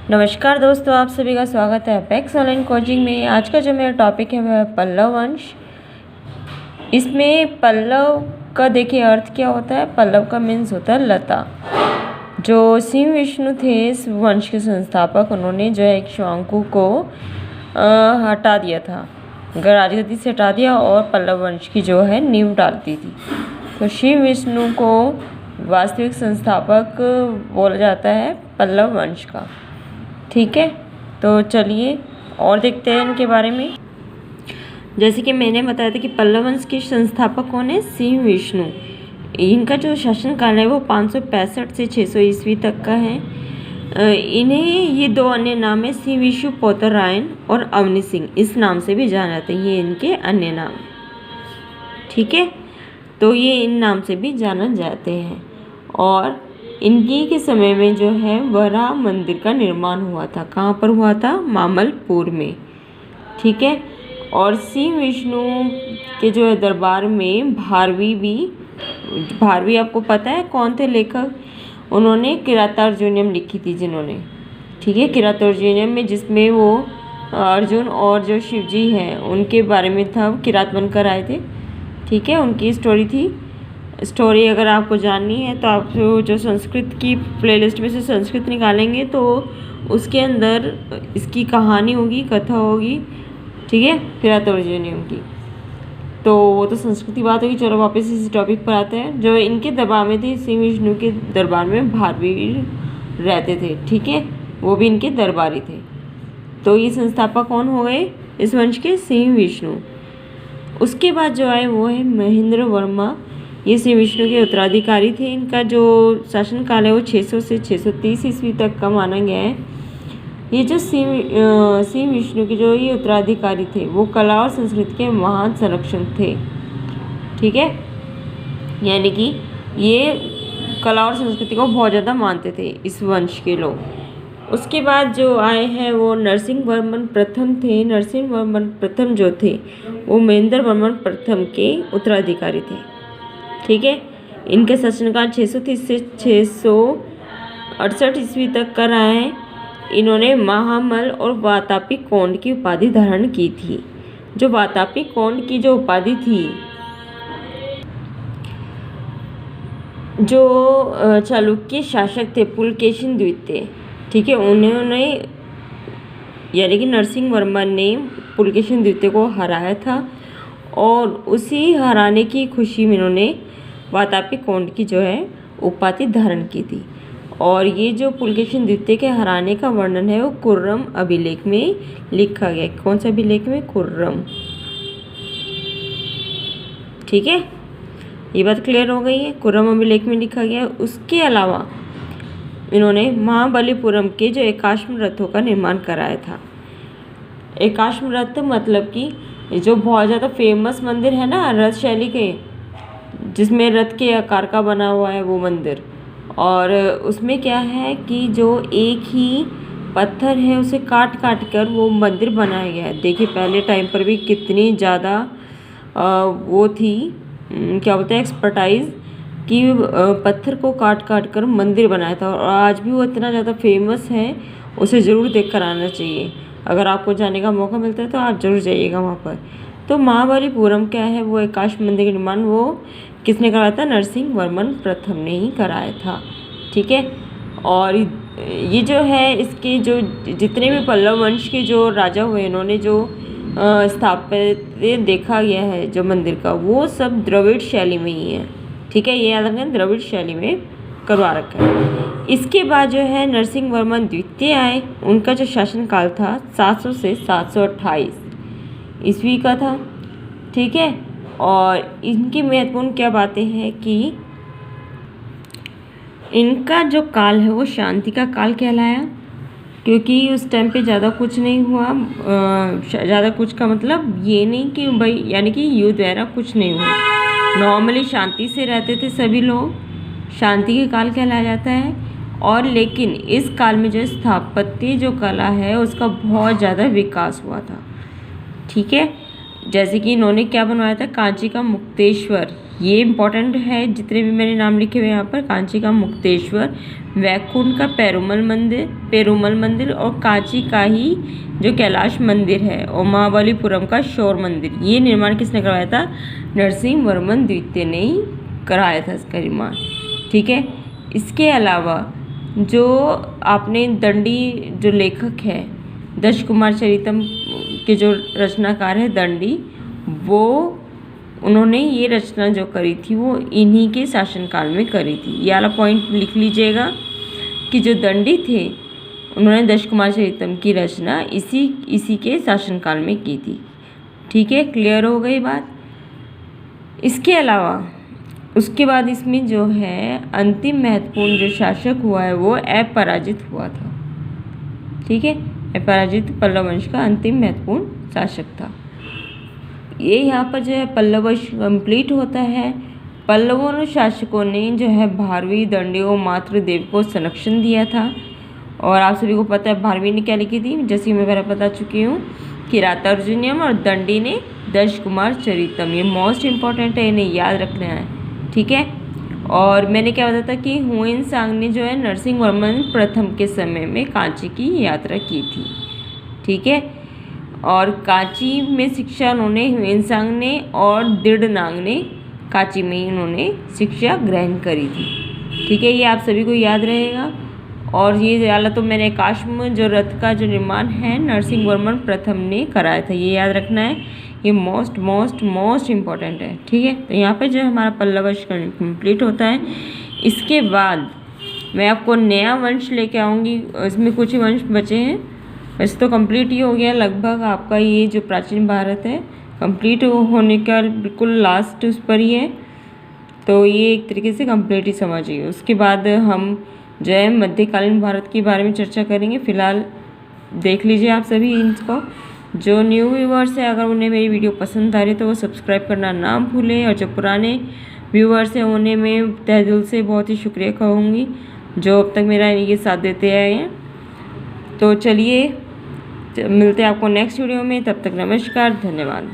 नमस्कार दोस्तों, आप सभी का स्वागत है अपेक्स ऑनलाइन कोचिंग में। आज का जो मेरा टॉपिक है वह है पल्लव वंश। इसमें पल्लव का देखिए अर्थ क्या होता है। पल्लव का मीन्स होता है लता। जो सिंह विष्णु थे इस वंश के संस्थापक, उन्होंने जो है इक्ष्वाकु को हटा दिया था, राजगद्दी से हटा दिया और पल्लव वंश की जो है नींव डाल दी थी। तो सिंह विष्णु को वास्तविक संस्थापक बोला जाता है पल्लव वंश का। ठीक है, तो चलिए और देखते हैं इनके बारे में। जैसे कि मैंने बताया था कि पल्लव वंश के संस्थापक कौन है, सिंह विष्णु। इनका जो शासनकाल है वो 565 से 600 ईस्वी तक का है। इन्हें ये दो अन्य नाम है, सिंह विष्णु पोतरायन और अवनी सिंह, इस नाम से भी जाना जाता है। ये इनके अन्य नाम, ठीक है, तो ये इन नाम से भी जाना जाते हैं। और इनकी के समय में जो है वराह मंदिर का निर्माण हुआ था। कहाँ पर हुआ था? मामलपुर में, ठीक है। और सिंह विष्णु के जो है दरबार में भारवी आपको पता है कौन थे लेखक? उन्होंने किरातार्जुनीयम लिखी थी जिन्होंने, ठीक है, किरातार्जुनीयम में, जिसमें वो अर्जुन और जो शिव जी हैं उनके बारे में था, किरात बनकर आए थे, ठीक है, उनकी स्टोरी थी। स्टोरी अगर आपको जाननी है तो आप जो संस्कृत की प्लेलिस्ट में से संस्कृत निकालेंगे तो उसके अंदर इसकी कहानी होगी, कथा होगी, ठीक है, किरातार्जुनीयम की। तो वो तो संस्कृत की बात होगी। चलो वापस इसी टॉपिक पर आते हैं। जो इनके दरबार में थे, सिंह विष्णु के दरबार में भारवी रहते थे, ठीक है, वो भी इनके दरबारी थे। तो ये संस्थापक कौन हो गए इस वंश के? सिंह विष्णु। उसके बाद जो आए वो है महेंद्र वर्मा। ये सिंह विष्णु के उत्तराधिकारी थे। इनका जो शासनकाल है वो 600 से 630 ईस्वी तक का माना गया है। ये जो सिंह विष्णु के जो ये उत्तराधिकारी थे वो कला और संस्कृति के महान संरक्षक थे, ठीक है, यानी कि ये कला और संस्कृति को बहुत ज़्यादा मानते थे इस वंश के लोग। उसके बाद जो आए हैं वो नरसिंह वर्मन प्रथम थे। नरसिंह वर्मन प्रथम जो थे वो महेंद्र वर्मन प्रथम के उत्तराधिकारी थे, ठीक है। इनके शासनकाल 630 से 668 ईस्वी तक का रहा है। इन्होंने महामल और वातापी कोंड की उपाधि धारण की थी। जो वातापी कोंड की जो उपाधि थी, जो चालुक्य शासक थे पुलकेशिन द्वितीय, ठीक है, उन्होंने यानी कि नरसिंह वर्मन ने पुलकेशिन द्वितीय को हराया था और उसी हराने की खुशी में इन्होंने वातापी कोंड की जो है उपाधि धारण की थी। और ये जो पुलकेशिन द्वितीय के हराने का वर्णन है वो खुर्रम अभिलेख में लिखा गया। कौन सा अभिलेख में? खुर्रम, ठीक है, ये बात क्लियर हो गई है। खुर्रम अभिलेख में लिखा गया। उसके अलावा इन्होंने महाबलीपुरम के जो एकाश्म रथों का निर्माण कराया था। एकाश्म रथ मतलब कि जो बहुत ज़्यादा फेमस मंदिर है ना रथ शैली के, जिसमें रथ के आकार का बना हुआ है वो मंदिर। और उसमें क्या है कि जो एक ही पत्थर है उसे काट काट कर वो मंदिर बनाया गया है। देखिए पहले टाइम पर भी कितनी ज़्यादा वो थी, क्या बोलते हैं, एक्सपर्टाइज कि पत्थर को काट काट कर मंदिर बनाया था। और आज भी वो इतना ज़्यादा फेमस है, उसे ज़रूर देख कर आना चाहिए। अगर आपको जाने का मौका मिलता है तो आप ज़रूर जाइएगा वहाँ पर। तो महाबलीपुरम क्या है, वो एकाश मंदिर का निर्माण वो किसने कराया था? नरसिंह वर्मन प्रथम ने ही कराया था, ठीक है। और ये जो है इसके जो जितने भी पल्लव वंश के जो राजा हुए, इन्होंने जो स्थापत्य देखा गया है जो मंदिर का, वो सब द्रविड़ शैली में ही है, ठीक है, ये याद रखना, द्रविड़ शैली में करवा रखा है। इसके बाद जो है नरसिंह वर्मन द्वितीय आए। उनका जो शासनकाल था 700 से 728 ईस्वी का था, ठीक है। और इनकी महत्वपूर्ण क्या बातें हैं कि इनका जो काल है वो शांति का काल कहलाया, क्योंकि उस टाइम पे ज़्यादा कुछ नहीं हुआ। ज़्यादा कुछ का मतलब ये नहीं कि भाई यानी कि युद्ध वगैरह कुछ नहीं हुआ, नॉर्मली शांति से रहते थे सभी लोग, शांति के काल कहलाया जाता है। और लेकिन इस काल में जो स्थापत्य जो कला है उसका बहुत ज़्यादा विकास हुआ था, ठीक है। जैसे कि इन्होंने क्या बनवाया था, कांची का मुक्तेश्वर, ये इम्पोर्टेंट है, जितने भी मैंने नाम लिखे हुए यहाँ पर, कांची का मुक्तेश्वर, वैकुंठ का पेरुमल मंदिर और कांची का ही जो कैलाश मंदिर है और महाबलीपुरम का शौर मंदिर, ये निर्माण किसने करवाया था, नरसिंह वर्मन द्वितीय ने ही कराया था इसका निर्माण। ठीक है, इसके अलावा जो आपने दंडी जो लेखक है, दश कुमार चरितम के जो रचनाकार है दंडी, वो उन्होंने ये रचना जो करी थी वो इन्हीं के शासनकाल में करी थी। ये वाला पॉइंट लिख लीजिएगा कि जो दंडी थे उन्होंने दश कुमार चरितम की रचना इसी के शासनकाल में की थी। ठीक है, क्लियर हो गई बात। इसके अलावा उसके बाद इसमें जो है अंतिम महत्वपूर्ण जो शासक हुआ है वो अपराजित हुआ था। ठीक है, अपराजित पल्लव वंश का अंतिम महत्वपूर्ण शासक था। ये यहाँ पर जो है पल्लव वंश कंप्लीट होता है। पल्लवों शासकों ने जो है भारवी, दंडी और मातृदेव को संरक्षण दिया था। और आप सभी को पता है भारवी ने क्या लिखी थी, जैसे मैं पहले बता चुकी हूँ, किरातार्जुनीयम, और दंडी ने दश कुमार चरितम। ये मोस्ट इम्पॉर्टेंट है, इन्हें याद रखना है। ठीक है, और मैंने क्या बताया था कि हुएनसांग ने जो है नरसिंह वर्मन प्रथम के समय में कांची की यात्रा की थी। ठीक है, और कांची में शिक्षा उन्होंने हुएनसांग ने और दिडनांग ने कांची में ही उन्होंने शिक्षा ग्रहण करी थी। ठीक है, ये आप सभी को याद रहेगा। और ये वाला तो मैंने काश्म जो रथ का जो निर्माण है नरसिंह वर्मन प्रथम ने कराया था, ये याद रखना है, ये मोस्ट मोस्ट मोस्ट इम्पॉर्टेंट है। ठीक है, तो यहाँ पे जो हमारा पल्लव वंश कंप्लीट होता है। इसके बाद मैं आपको नया वंश लेके आऊँगी, इसमें कुछ ही वंश बचे हैं, वैसे तो कंप्लीट ही हो गया लगभग आपका ये जो प्राचीन भारत है, कंप्लीट होने का बिल्कुल लास्ट उस पर ही है, तो ये एक तरीके से कंप्लीट ही समझिए। उसके बाद हम जो है मध्यकालीन भारत के बारे में चर्चा करेंगे। फिलहाल देख लीजिए आप सभी इसको। जो न्यू व्यूवर्स है, अगर उन्हें मेरी वीडियो पसंद आ रही है तो वो सब्सक्राइब करना ना भूलें, और जो पुराने व्यूवर्स हैं उन्हें मैं तहे दिल से बहुत ही शुक्रिया कहूँगी जो अब तक मेरा ये साथ देते आए हैं। तो चलिए मिलते हैं आपको नेक्स्ट वीडियो में, तब तक नमस्कार, धन्यवाद।